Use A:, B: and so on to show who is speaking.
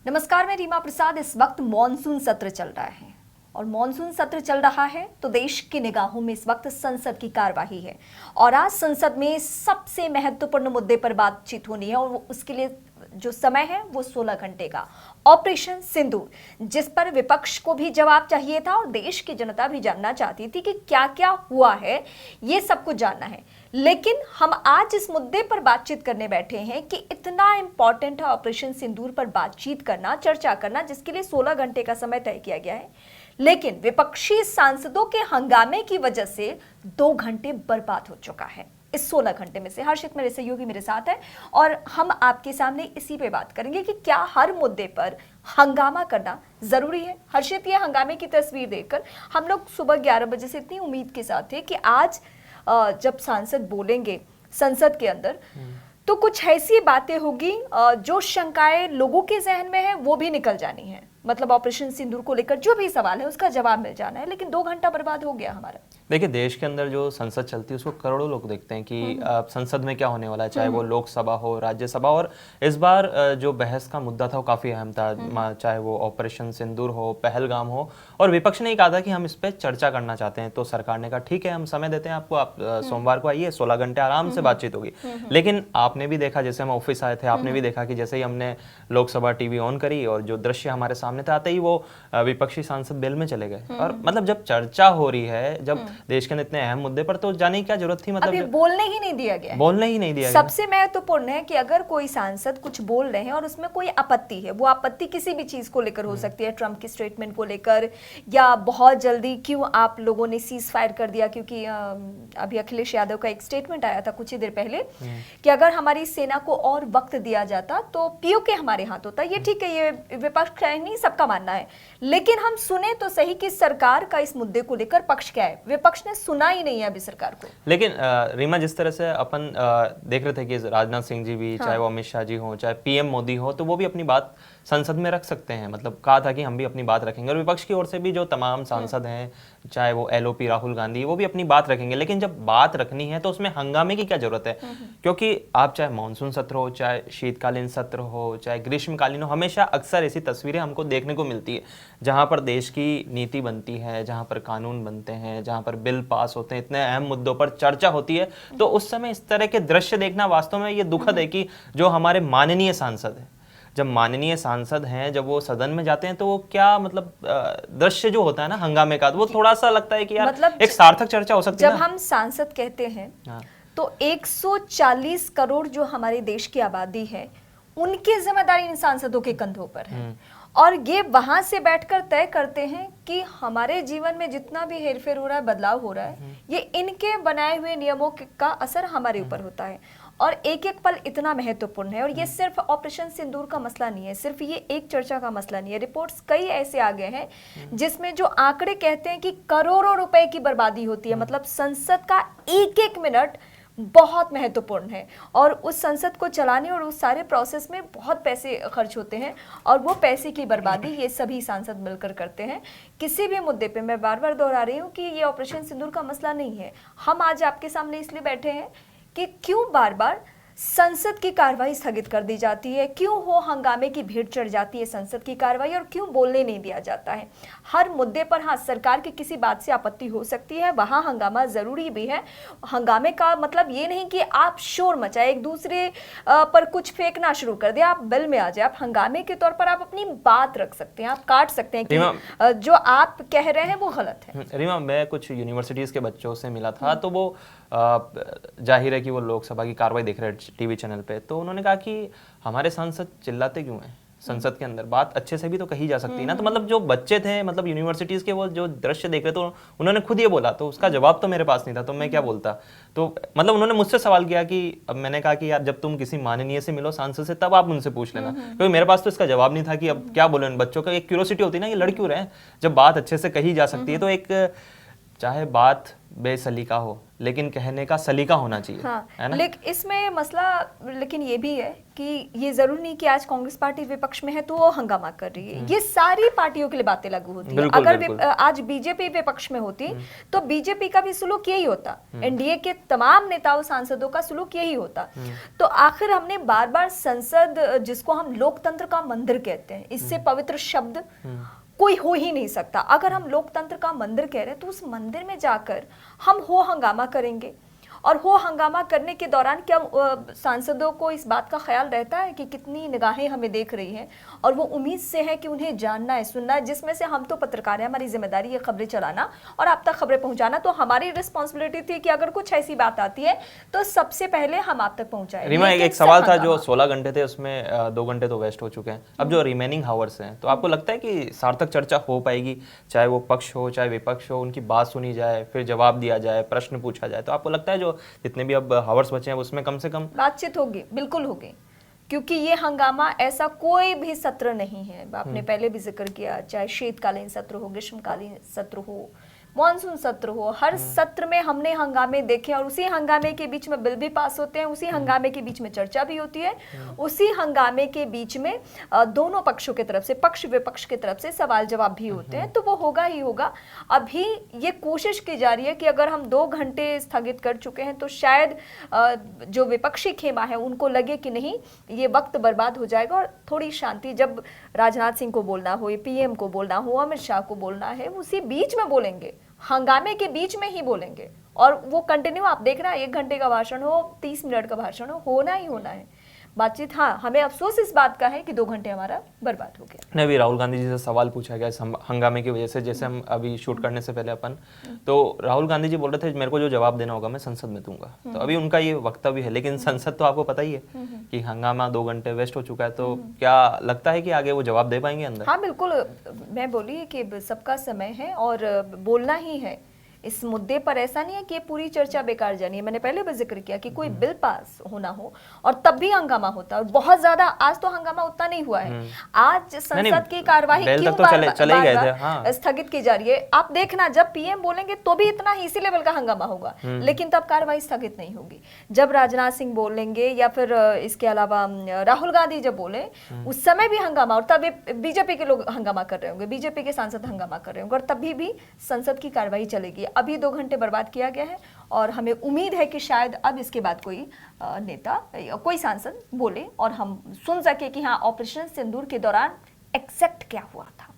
A: नमस्कार, मैं रीमा प्रसाद। इस वक्त मॉनसून सत्र चल रहा है और मॉनसून सत्र चल रहा है तो देश की निगाहों में इस वक्त संसद की कार्यवाही है और आज संसद में सबसे महत्वपूर्ण मुद्दे पर बातचीत होनी है और उसके लिए जो समय है वो 16 घंटे का ऑपरेशन सिंदूर, जिस पर विपक्ष को भी जवाब चाहिए था और देश की जनता भी जानना चाहती थी कि क्या क्या हुआ है, ये सब कुछ जानना है। लेकिन हम आज इस मुद्दे पर बातचीत करने बैठे हैं कि इतना इंपॉर्टेंट है ऑपरेशन सिंदूर पर बातचीत करना, चर्चा करना, जिसके लिए 16 घंटे का समय तय किया गया है। लेकिन विपक्षी सांसदों के हंगामे की वजह से 2 घंटे बर्बाद हो चुका है। इस 16 घंटे में से हर्षित मेरे सहयोगी मेरे साथ है और हम आपके सामने इसी पे बात करेंगे कि क्या हर मुद्दे पर हंगामा करना जरूरी है। हर्षित, ये हंगामे की तस्वीर देखकर हम लोग सुबह 11 बजे से इतनी उम्मीद के साथ थे कि आज जब सांसद बोलेंगे संसद के अंदर तो कुछ ऐसी बातें होगी जो शंकाएं लोगों के जहन में है वो भी निकल जानी है। मतलब ऑपरेशन सिंदूर को लेकर जो भी सवाल है उसका जवाब मिल जाना है। लेकिन 2 घंटा बर्बाद हो गया हमारा।
B: देखिए, देश के अंदर जो संसद चलती है उसको करोड़ों लोग देखते हैं कि संसद में क्या होने वाला है, चाहे वो लोकसभा हो, राज्यसभा। और इस बार जो बहस का मुद्दा था वो काफी अहम था, चाहे वो ऑपरेशन सिंदूर हो, पहलगाम हो। और विपक्ष ने कहा था कि हम इस पर चर्चा करना चाहते हैं, तो सरकार ने कहा ठीक है, हम समय देते हैं आपको, आप सोमवार को आइए, 16 घंटे आराम से बातचीत होगी। लेकिन आपने भी देखा, जैसे हम ऑफिस आए थे, आपने भी देखा कि जैसे ही हमने लोकसभा टीवी ऑन करी और जो दृश्य हमारे सामने था, आते ही वो विपक्षी सांसद बेल में चले गए। और मतलब जब चर्चा हो रही है, जब देश के इतने अहम मुद्दे पर, तो जाने की क्या जरूरत थी। मतलब
A: अभी बोलने ही नहीं दिया गया,
B: बोलने ही नहीं दिया गया।
A: सबसे महत्वपूर्ण है कि अगर कोई सांसद कुछ बोल रहे हैं और उसमें कोई आपत्ति है, वो आपत्ति किसी भी चीज को लेकर हो सकती है, ट्रंप की स्टेटमेंट को लेकर, या बहुत जल्दी क्यों आप लोगों ने सीज फायर कर दिया, क्योंकि अभी अखिलेश यादव का एक स्टेटमेंट आया था कुछ ही देर पहले कि अगर हमारी सेना को और वक्त दिया जाता तो पीओके हमारे हाथ होता। ये ठीक है, ये विपक्ष का नहीं, सबका मानना है। लेकिन हम सुने तो सही कि सरकार का इस मुद्दे को लेकर पक्ष क्या है। विपक्ष ने सुना ही नहीं है अभी सरकार को।
B: लेकिन रीमा, जिस तरह से अपन देख रहे थे कि राजनाथ सिंह जी भी, चाहे वो अमित शाह जी हो, चाहे पीएम मोदी हो, तो वो भी अपनी बात संसद में रख सकते हैं। मतलब कहा था कि हम भी अपनी बात रखेंगे। और विपक्ष की ओर से भी जो तमाम सांसद हैं, चाहे वो एलओपी राहुल गांधी, वो भी अपनी बात रखेंगे। लेकिन जब बात रखनी है तो उसमें हंगामे की क्या जरूरत है? क्योंकि आप चाहे मानसून सत्र हो, चाहे शीतकालीन सत्र हो, चाहे ग्रीष्मकालीन हो, हमेशा अक्सर ऐसी तस्वीरें हमको देखने को मिलती है जहां पर देश की नीति बनती है, जहां पर कानून बनते हैं, जहां पर बिल पास होते हैं, इतने अहम मुद्दों पर चर्चा होती है। तो उस समय इस तरह के दृश्य देखना वास्तव में ये दुखद है कि जो हमारे माननीय सांसद है, जब माननीय सांसद हैं, जब वो सदन में जाते हैं, तो वो क्या मतलब दृश्य जो होता है ना हंगामे का, तो वो थोड़ा सा लगता है कि यार मतलब एक सार्थक चर्चा हो सकती है।
A: जब हम सांसद कहते हैं तो 140 करोड़ जो हमारे देश की आबादी है, उनकी जिम्मेदारी इन सांसदों के कंधों पर है। और ये वहां से बैठकर तय करते हैं कि हमारे जीवन में जितना भी हेरफेर हो रहा है, बदलाव हो रहा है, ये इनके बनाए हुए नियमों का असर हमारे ऊपर होता है। और एक एक पल इतना महत्वपूर्ण है। और ये सिर्फ ऑपरेशन सिंदूर का मसला नहीं है, सिर्फ ये एक चर्चा का मसला नहीं है। रिपोर्ट्स कई ऐसे आ गए हैं जिसमें जो आंकड़े कहते हैं कि करोड़ों रुपए की बर्बादी होती है। मतलब संसद का एक एक मिनट बहुत महत्वपूर्ण है और उस संसद को चलाने और उस सारे प्रोसेस में बहुत पैसे खर्च होते हैं और वो पैसे की बर्बादी ये सभी सांसद मिलकर करते हैं। किसी भी मुद्दे पे मैं बार बार दोहरा रही हूँ कि ये ऑपरेशन सिंदूर का मसला नहीं है। हम आज आपके सामने इसलिए बैठे हैं कि क्यों बार बार संसद की कार्रवाई स्थगित कर दी जाती है, क्यों हो हंगामे की भीड़ चढ़ जाती है संसद की कार्रवाई और क्यों बोलने नहीं दिया जाता है। हर मुद्दे पर हाँ, सरकार की किसी बात से आपत्ति हो सकती है, वहां हंगामा जरूरी भी है। हंगामे का मतलब ये नहीं कि आप शोर मचाए, एक दूसरे पर कुछ फेंकना शुरू कर दे, आप बिल में आ जाए। आप हंगामे के तौर पर आप अपनी बात रख सकते हैं, आप काट सकते हैं कि जो आप कह रहे हैं वो गलत है।
B: रीमा, मैं कुछ यूनिवर्सिटीज के बच्चों से मिला था, तो वो जाहिर है कि वो लोकसभा की कार्रवाई देख रहे हैं टीवी चैनल पे, तो उन्होंने कहा कि हमारे सांसद चिल्लाते क्यों हैं संसद के अंदर, बात अच्छे से भी तो कही जा सकती है ना। तो मतलब जो बच्चे थे, मतलब यूनिवर्सिटीज के, वो जो दृश्य देख रहे, तो उन्होंने खुद ये बोला, तो उसका जवाब तो मेरे पास नहीं था, तो मैं क्या बोलता। तो मतलब उन्होंने मुझसे सवाल किया कि अब मैंने कहा कि यार जब तुम किसी माननीय से मिलो सांसद से, तब आप उनसे पूछ लेना, क्योंकि मेरे पास तो इसका जवाब नहीं था कि अब क्या बोले। बच्चों का एक क्यूरियोसिटी होती है ना, ये लड़ क्यों रहे हैं, जब बात अच्छे से कही जा सकती है। तो एक चाहे बात बेसलीका हो, लेकिन कहने का सलीका होना चाहिए,
A: हाँ,
B: है ना?
A: लेकिन इसमें मसला लेकिन ये भी है कि ये जरूरी नहीं कि आज कांग्रेस पार्टी विपक्ष में है तो वो हंगामा कर रही है। ये सारी पार्टियों के लिए बातें लागू होती है।
B: बिल्कुल,
A: अगर
B: बिल्कुल।
A: आज बीजेपी विपक्ष में होती तो बीजेपी का भी सुलूक यही होता, एनडीए के तमाम नेताओं सांसदों का सुलूक यही होता। तो आखिर हमने बार बार संसद, जिसको हम लोकतंत्र का मंदिर कहते हैं, इससे पवित्र शब्द कोई हो ही नहीं सकता। अगर हम लोकतंत्र का मंदिर कह रहे हैं तो उस मंदिर में जाकर हम हो हंगामा करेंगे, और हो हंगामा करने के दौरान क्या सांसदों को इस बात का ख्याल रहता है कि कितनी निगाहें हमें देख रही हैं, और वो उम्मीद से है कि उन्हें जानना है, सुनना है, जिसमें से हम तो पत्रकार हैं, हमारी जिम्मेदारी है खबरें चलाना और आप तक खबरें पहुंचाना। तो हमारी रिस्पॉन्सिबिलिटी थी कि अगर कुछ ऐसी बात आती है तो सबसे पहले हम आप तक पहुंचाएं।
B: रीमा, एक सवाल था, जो 16 घंटे थे उसमें 2 घंटे तो वेस्ट हो चुके हैं, अब जो रिमेनिंग हावर्स हैं, तो आपको लगता है कि सार्थक चर्चा हो पाएगी? चाहे वो पक्ष हो चाहे विपक्ष हो, उनकी बात सुनी जाए, फिर जवाब दिया जाए, प्रश्न पूछा जाए, तो आपको लगता है जो जितने भी अब हावर्स बचे हैं उसमें कम से कम
A: बातचीत होगी? बिल्कुल होगी, क्योंकि ये हंगामा ऐसा कोई भी सत्र नहीं है। आपने पहले भी जिक्र किया, चाहे शीतकालीन सत्र हो, ग्रीष्मकालीन सत्र हो, मॉनसून सत्र हो, हर सत्र में हमने हंगामे देखे, और उसी हंगामे के बीच में बिल भी पास होते हैं, उसी हंगामे के बीच में चर्चा भी होती है, उसी हंगामे के बीच में दोनों पक्षों की तरफ से, पक्ष विपक्ष की तरफ से सवाल जवाब भी होते हैं। तो वो होगा ही होगा। अभी ये कोशिश की जा रही है कि अगर हम 2 घंटे स्थगित कर चुके हैं तो शायद जो विपक्षी खेमा है उनको लगे कि नहीं, ये वक्त बर्बाद हो जाएगा, और थोड़ी शांति, जब राजनाथ सिंह को बोलना हो, पीएम को बोलना हो, अमित शाह को बोलना है, उसी बीच में बोलेंगे, हंगामे के बीच में ही बोलेंगे, और वो कंटिन्यू आप देख रहे हैं, 1 घंटे का भाषण हो, 30 मिनट का भाषण हो, होना ही होना है बातचीत। हाँ, हमें अफसोस इस बात का है कि 2 घंटे हमारा बर्बाद हो गया।
B: नहीं, अभी राहुल गांधी जी से सवाल पूछा गया इस हंगामे की वजह से, जैसे हम अभी शूट करने से पहले अपन, तो राहुल गांधी जी बोल रहे थे मेरे को जो जवाब देना होगा मैं संसद में दूंगा। तो अभी उनका ये वक्तव्य है, लेकिन संसद तो आपको पता ही है कि हंगामा 2 घंटे वेस्ट हो चुका है, तो क्या लगता है कि आगे वो जवाब दे पाएंगे अंदर?
A: हाँ बिल्कुल, मैं बोली कि सबका समय है और बोलना ही है इस मुद्दे पर। ऐसा नहीं है कि ये पूरी चर्चा बेकार जानी है। मैंने पहले भी जिक्र किया कि कोई बिल पास होना हो और तब भी हंगामा होता है, और बहुत ज्यादा। आज तो हंगामा उतना नहीं हुआ है। आज संसद की कार्यवाही क्यों बार स्थगित की जा रही है? आप देखना, जब पीएम बोलेंगे तो भी इतना ही इसी लेवल का हंगामा होगा, लेकिन तब कार्यवाही स्थगित नहीं होगी। जब राजनाथ सिंह बोलेंगे या फिर इसके अलावा राहुल गांधी जब बोले, उस समय भी हंगामा, और तब बीजेपी के लोग हंगामा कर रहे होंगे, बीजेपी के सांसद हंगामा कर रहे होंगे, और तभी भी संसद की कार्यवाही चलेगी। अभी 2 घंटे बर्बाद किया गया है, और हमें उम्मीद है कि शायद अब इसके बाद कोई नेता, कोई सांसद बोले और हम सुन सके कि हाँ, ऑपरेशन सिंदूर के दौरान एग्जैक्ट क्या हुआ था।